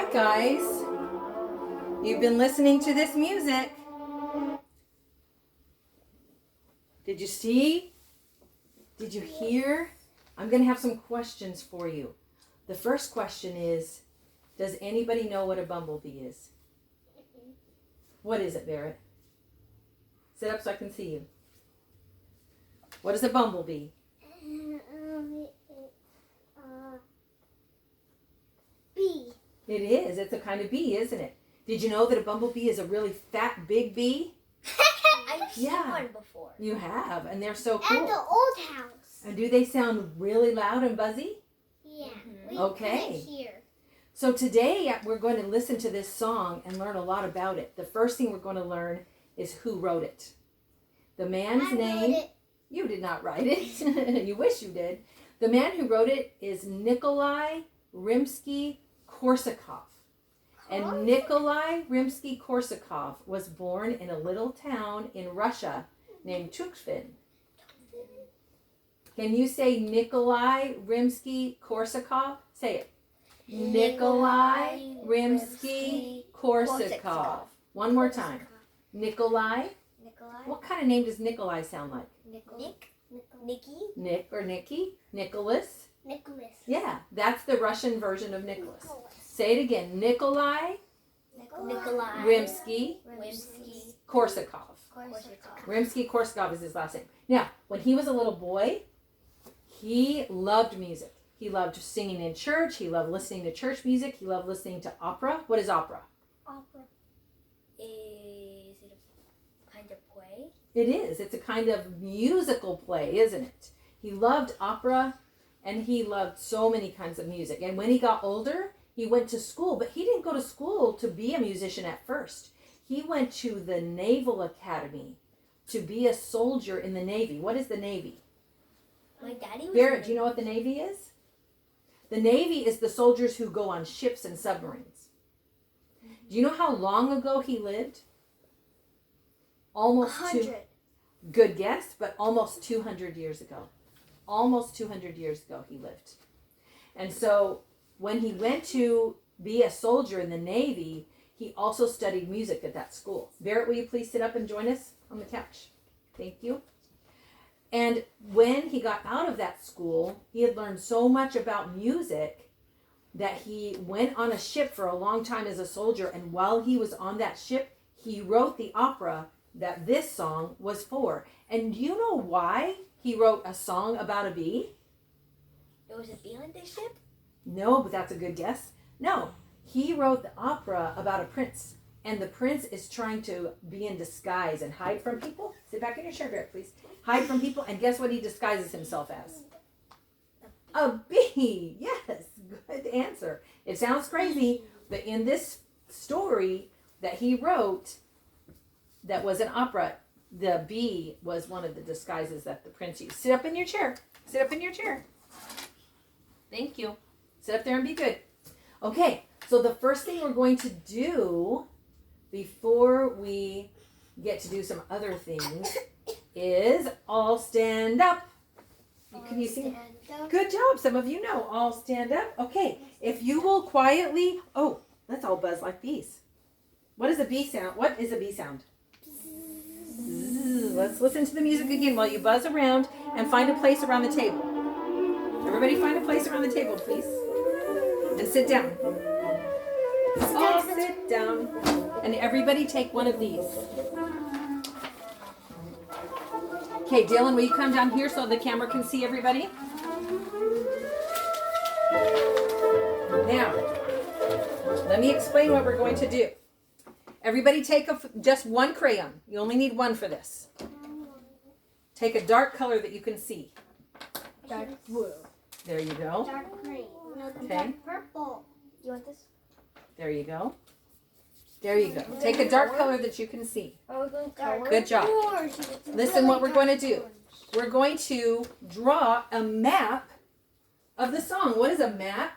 back, guys. You've been listening to this music. Did you see? Did you hear? I'm going to have some questions for you. The first question is, does anybody know what a bumblebee is? What is it, Barrett? Sit up so I can see you. What is a bumblebee? Bee. It is. It's a kind of bee, isn't it? Did you know that a bumblebee is a really fat, big bee? I've seen one before. You have, and they're so cool. At the old house. And do they sound really loud and buzzy? Yeah. Okay. Here. So today we're going to listen to this song and learn a lot about it. The first thing we're going to learn is who wrote it. The man's name. Wrote it. You did not write it. You wish you did. The man who wrote it is Nikolai Rimsky-Korsakov. And Nikolai Rimsky-Korsakov was born in a little town in Russia named Tukhvin. Can you say Nikolai Rimsky-Korsakov? Say it. Nikolai Rimsky-Korsakov. One more time. Nikolai. What kind of name does Nikolai sound like? Nicky. Nick or Nicky. Nicholas. Nicholas. Yeah, that's the Russian version of Nicholas. Say it again. Nikolai Rimsky-Korsakov. Rimsky-Korsakov is his last name. Now, when he was a little boy, he loved music. He loved singing in church. He loved listening to church music. He loved listening to opera. What is opera? Opera. Is it a kind of play? It is. It's a kind of musical play, isn't it? He loved opera, and he loved so many kinds of music. And when he got older, he went to school, but he didn't go to school to be a musician at first. He went to the Naval Academy to be a soldier in the Navy. What is the Navy? My daddy was Barrett, do you know what the Navy is? The Navy is the soldiers who go on ships and submarines. Do you know how long ago he lived? Almost 100. Good guess, but almost 200 years ago. Almost 200 years ago he lived. And so when he went to be a soldier in the Navy, he also studied music at that school. Barrett, will you please sit up and join us on the couch? Thank you. And when he got out of that school, he had learned so much about music that he went on a ship for a long time as a soldier. And while he was on that ship, he wrote the opera that this song was for. And do you know why he wrote a song about a bee? There was a bee on this ship? No, but that's a good guess. No, he wrote the opera about a prince. And the prince is trying to be in disguise and hide from people. Sit back in your chair, Barrett, please. Hide from people. And guess what he disguises himself as? A bee. Yes, good answer. It sounds crazy, but in this story that he wrote that was an opera, the bee was one of the disguises that the prince used. Sit up in your chair. Sit up in your chair. Thank you. Sit up there and be good. Okay, so the first thing we're going to do before we get to do some other things is all stand up. Can you see? Good job. Some of you know. All stand up. Okay, if you will quietly, let's all buzz like bees. What is a bee sound? What is a bee sound? Let's listen to the music again while you buzz around and find a place around the table. Everybody find a place around the table, please. And sit down. All sit down. And everybody take one of these. Okay, Dylan, will you come down here so the camera can see everybody? Now, let me explain what we're going to do. Everybody take just one crayon. You only need one for this. Take a dark color that you can see. Dark blue. There you go. Dark green. No, Okay. dark purple. You want this? There you go. There you go. Take a dark color that you can see. Are we going dark? Good job. Listen what we're going to do. We're going to draw a map of the song. What is a map?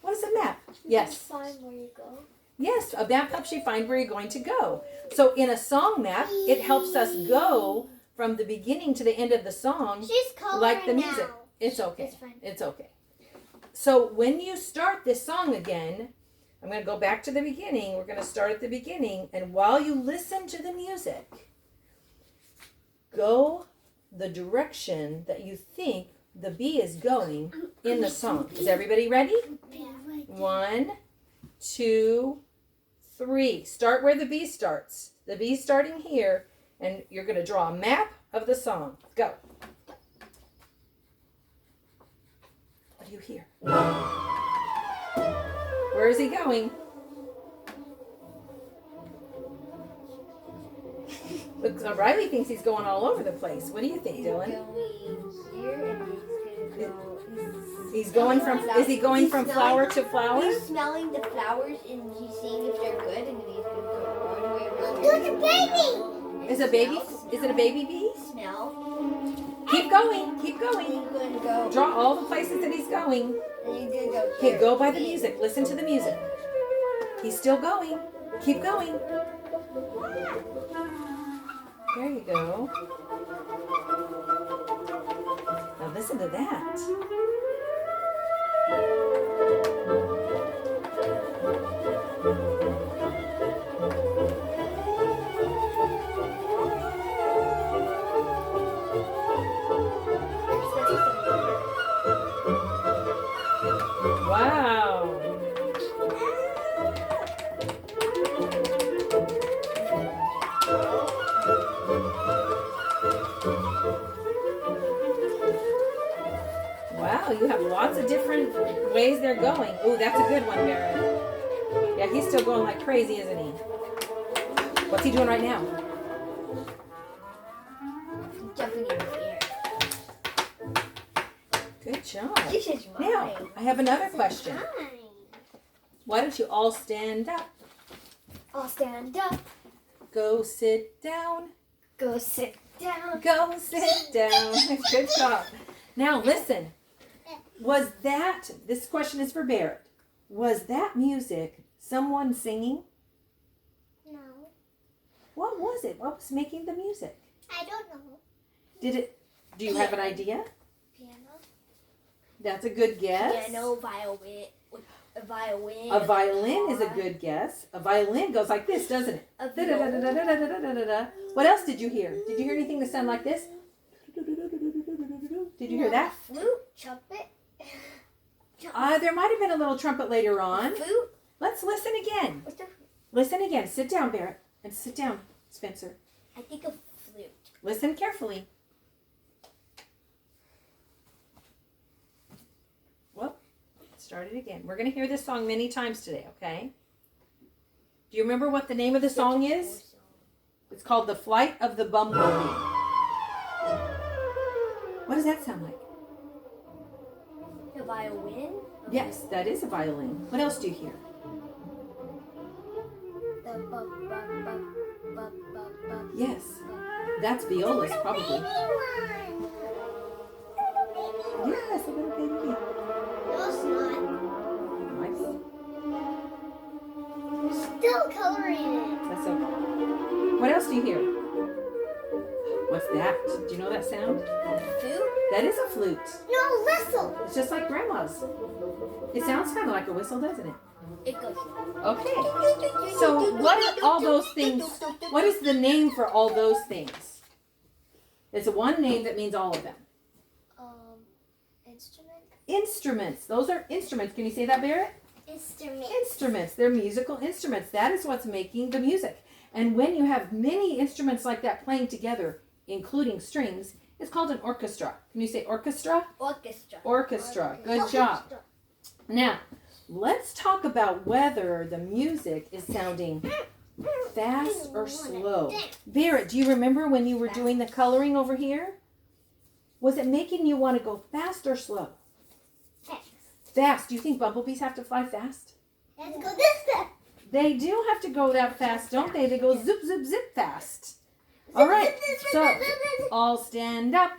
What is a map? Yes. Find where you go. Yes, a map helps you find where you're going to go. So in a song map, it helps us go from the beginning to the end of the song She's coloring like the music. now. It's okay. It's fine. It's okay. So when you start this song again, I'm going to go back to the beginning. We're going to start at the beginning. And while you listen to the music, go the direction that you think the bee is going in the song. Is everybody ready? Yeah. 1, 2, 3. Start where the bee starts. The bee's starting here, and you're going to draw a map of the song. Go. What do you hear? Where is he going? Looks, Riley thinks he's going all over the place. What do you think, Dylan? He's going from. Is he going from flower to flower? He's smelling the flowers and he's seeing if they're good, and then he's going to go all the way around. Look at baby! Is a baby? Is it a baby bee? Smell. Keep going. Keep And going. you're going to go. Draw all the places that he's going. And you're going to go. Okay, here. go by the music. Listen to the music. He's still going. Keep going. There you go. Now listen to that. Wow. Wow, you have lots of different ways they're going. Ooh, that's a good one, Barrett. Yeah, he's still going like crazy, isn't he? What's he doing right now? Jumping in the air. Good job. This is mine. Now, I have another question. Fine. Why don't you all stand up? I'll stand up. Go sit down. Go sit down. Go sit down. Good job. Now listen. Was that, this question is for Barrett. Was that music someone singing? No. What was it? What was making the music? I don't know. Do you have an idea? Piano? That's a good guess. Piano, violin. A violin. A violin is a good guess. A violin goes like this, doesn't it? A Da-da-da-da-da-da-da-da-da. What else did you hear? Did you hear anything that sounded like this? Did you hear that? Flute. Trumpet? There might have been a little trumpet later on. Flute. Let's listen again. What's the? Listen again. Sit down, Barrett. And sit down, Spencer. I think a flute. Listen carefully. Well, start it again. We're going to hear this song many times today, okay? Do you remember what the name of the song is? It's called The Flight of the Bumblebee. What does that sound like? A violin. Yes, that is a violin. What else do you hear? The bup, bup, bup, bup, bup, bup. Yes, that's violas, probably. One. Yes, a little baby bee. No, it's not. Might be. Still coloring it. That's okay. What else do you hear? What's that? Do you know that sound? Flute. That is a flute. No, whistle. It's just like grandma's. It sounds kind of like a whistle, doesn't it? It goes. Okay. So what are all those things? What is the name for all those things? There's one name that means all of them. Instrument. Instruments. Those are instruments. Can you say that, Barrett? Instrument. Instruments. They're musical instruments. That is what's making the music. And when you have many instruments like that playing together, including strings, it's called an orchestra. Can you say orchestra? Orchestra. Orchestra. Good job. Now, let's talk about whether the music is sounding fast or slow. Barrett, do you remember when you were doing the coloring over here? Was it making you want to go fast or slow? Fast. Fast. Do you think bumblebees have to fly fast? Let's go this way. They do have to go that fast, don't they? They go zip, zip, zip fast. All right. So, all stand up.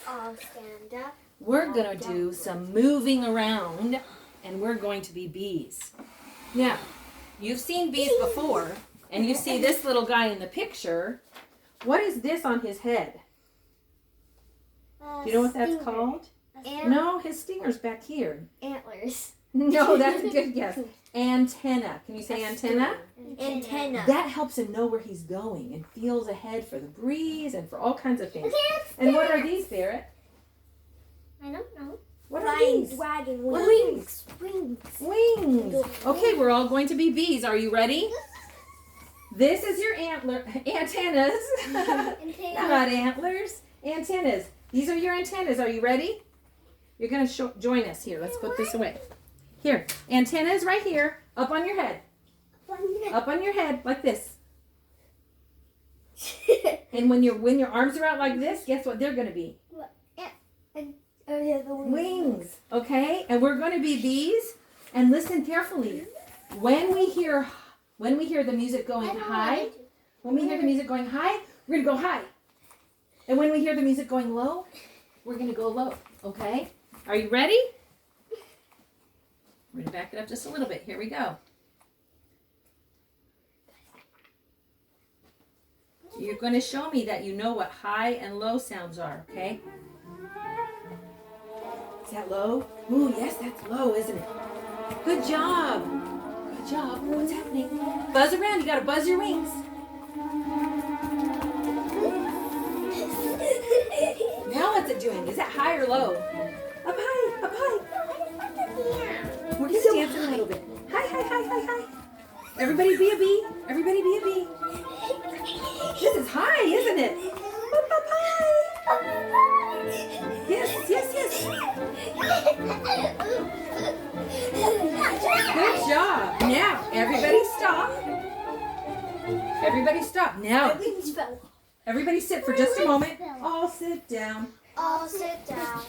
All stand up. We're going to do some moving around, and we're going to be bees. Now, you've seen bees before, and you see this little guy in the picture. What is this on his head? Do you know what that's called? A No, his stinger's back here. Antlers. No, that's a good guess. Antenna. Can you say antenna? Antenna. That helps him know where he's going and feels ahead for the breeze and for all kinds of things. And what are these, Barrett? I don't know. What are these? Wagon Wings. Wings. Wings. Okay, we're all going to be bees. Are you ready? This is your antennas. Not antlers. Antennas. These are your antennas. Are you ready? You're going to join us here. Let's put this away. Here. Antennas right here. Up on your head. Up on your head like this. And when your arms are out like this, guess what they're going to be? Oh yeah, the Wings. Okay? And we're going to be bees. And listen carefully. When we hear the music going high, we're going to go high. And when we hear the music going low, we're going to go low. Okay? Are you ready? We're going to back it up just a little bit. Here we go. You're going to show me that you know what high and low sounds are, okay? Is that low? Ooh, yes, that's low, isn't it? Good job. Good job. What's happening? Buzz around. You got to buzz your wings. Now what's it doing? Is that high or low? Up high. Up high. We're just dancing a little bit. High, high, high, high, high. Everybody be a bee. Everybody be a bee. This is high, isn't it? Up, up, high. Yes, yes, yes. Good job. Now, everybody stop. Everybody stop. Now, everybody sit for just a moment. All sit down. All sit down.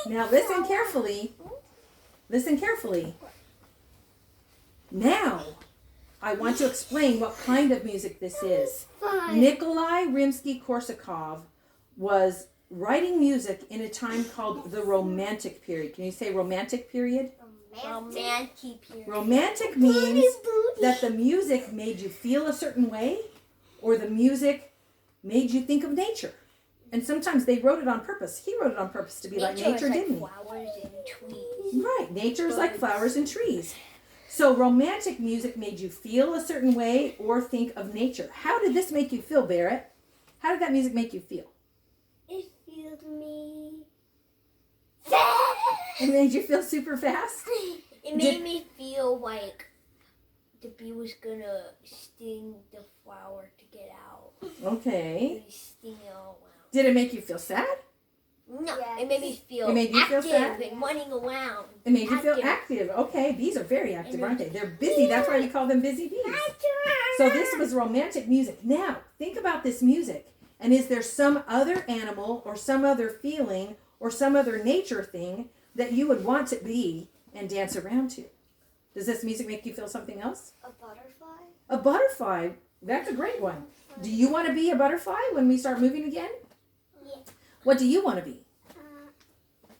Now, listen carefully. Listen carefully. Now, I want to explain what kind of music this is. Nikolai Rimsky-Korsakov was writing music in a time called the Romantic period. Can you say Romantic period? Romantic period. Romantic means that the music made you feel a certain way, or the music made you think of nature. And sometimes they wrote it on purpose. He wrote it on purpose to be like nature, didn't he? Flowers and trees. Right. Nature is like flowers and trees. So romantic music made you feel a certain way or think of nature. How did this make you feel, Barrett? How did that music make you feel? It feels me. It made you feel super fast? It made me feel like the bee was gonna sting the flower to get out. Okay. Really sting it all out. Did it make you feel sad? No, Yes. it made me feel It made you feel active sad? and running around. It made you feel active. Okay, bees are very active, aren't they? They're busy. That's why we call them busy bees. So this was romantic music. Now, think about this music. And is there some other animal or some other feeling or some other nature thing that you would want to be and dance around to? Does this music make you feel something else? A butterfly? A butterfly. That's a great one. Do you want to be a butterfly when we start moving again? Yeah. What do you want to be?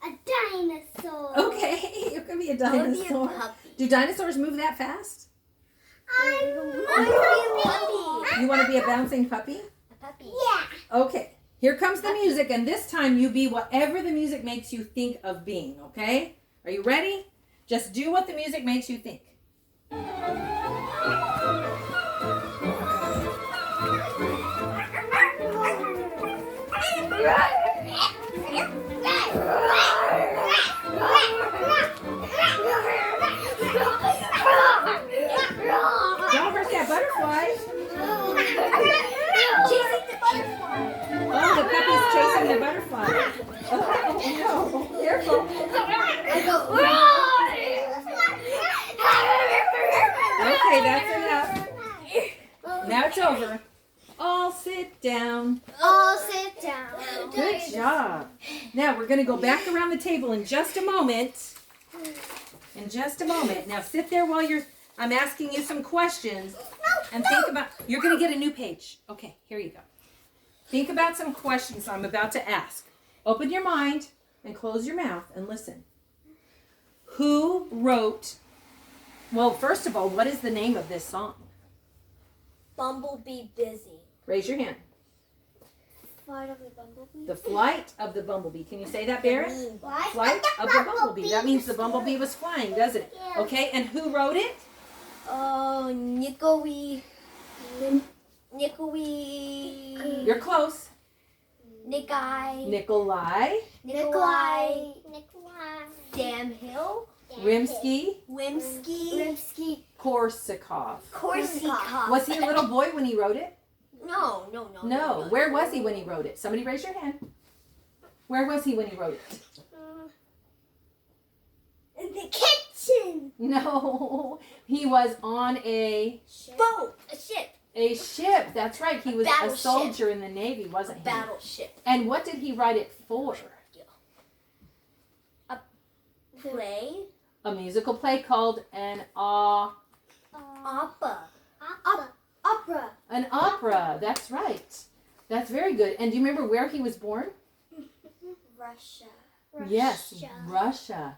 A dinosaur. Okay, you can be a I wanna be a dinosaur. puppy. Do dinosaurs move that fast? I You want to be a bouncing puppy? A puppy. Yeah. Okay, here comes the music, and this time you be whatever the music makes you think of being, okay? Are you ready? Just do what the music makes you think. Don't hurt that butterfly. Oh, the puppy's chasing the butterfly. Oh, no. Careful. Okay, that's enough. Now it's over. All sit down. All sit down. Good job. Now we're going to go back around the table in just a moment. In just a moment. Now sit there while I'm asking you some questions. And think about, you're going to get a new page. Okay, here you go. Think about some questions I'm about to ask. Open your mind and close your mouth and listen. Who wrote, well, first of all, what is the name of this song? Bumblebee busy. Raise your hand. Flight of the Bumblebee. The Flight of the Bumblebee. Can you say that, Barrett? Flight of the Bumblebee. That means the bumblebee was flying, doesn't it? Yeah. Okay, and who wrote it? Nikolai. You're close. Nikolai. Nikolai Nikolai. Nikolai. Damhill. Rimsky Rimsky. Korsakov. Korsakov. Was he a little boy when he wrote it? No. No. Where was he when he wrote it? Somebody raise your hand. Where was he when he wrote it? In the kitchen. No. He was on a Boat. A ship. ship. That's right. He was a Battleship. soldier in the Navy, wasn't he? Battleship. And what did he write it for? Play. A musical play called an opera. Opera. An opera. That's right. That's very good. And do you remember where he was born? Russia. Yes, Russia.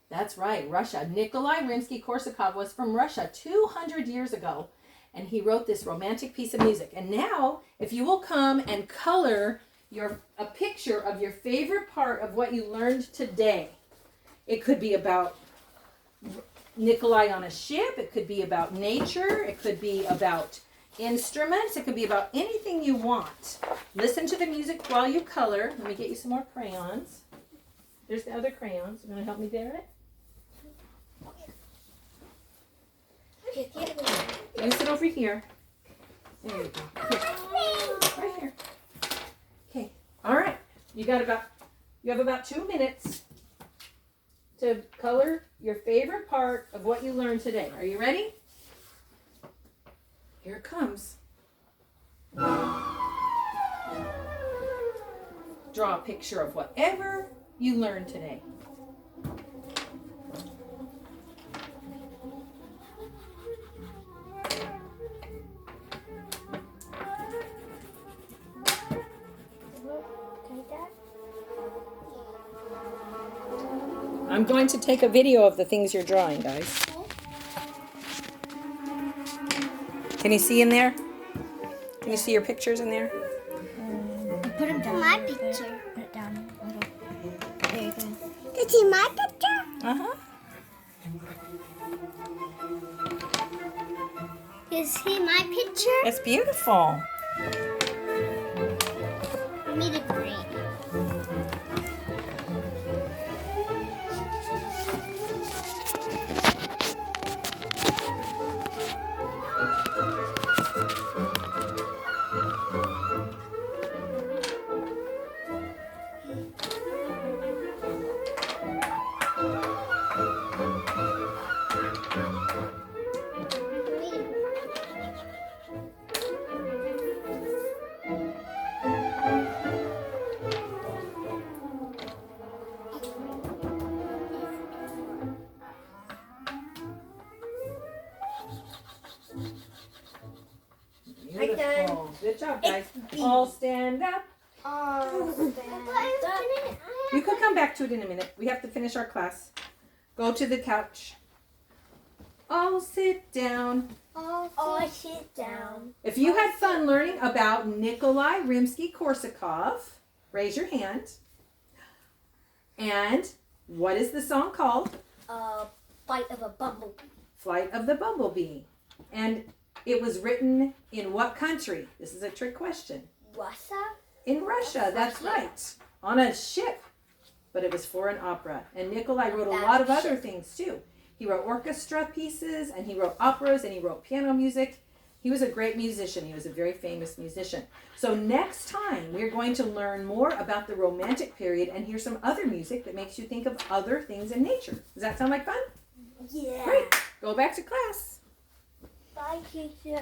That's right, Russia. Nikolai Rimsky-Korsakov was from Russia 200 years ago, and he wrote this romantic piece of music. And now, if you will come and color a picture of your favorite part of what you learned today. It could be about Nikolai on a ship. It could be about nature. It could be about instruments. It could be about anything you want. Listen to the music while you color. Let me get you some more crayons. There's the other crayons. You want to help me, Barrett? You sit over here. There you go. Here. Right here. Okay. All right. You have about 2 minutes to color your favorite part of what you learned today. Are you ready? Here it comes. Draw a picture of whatever you learned today. I'm going to take a video of the things you're drawing, guys. Can you see in there? Can you see your pictures in there? Put him down. My picture. Put it down a little. There you go. Is he my picture? Uh-huh. Is he my picture? It's beautiful. Me the green. Beautiful. Good job, guys. All stand up. You can come back to it in a minute. We have to finish our class. Go to the couch. All sit down. All sit down. If you had fun learning about Nikolai Rimsky-Korsakov, raise your hand. And what is the song called? Flight of a Bumblebee. Flight of the Bumblebee. And it was written in what country? This is a trick question. Russia? In Russia, that's right. On a ship. But it was for an opera. And Nikolai wrote a lot of other things too. He wrote orchestra pieces, and he wrote operas, and he wrote piano music. He was a great musician. He was a very famous musician. So next time, we're going to learn more about the Romantic period and hear some other music that makes you think of other things in nature. Does that sound like fun? Yeah. Great. Go back to class. Bye, teacher.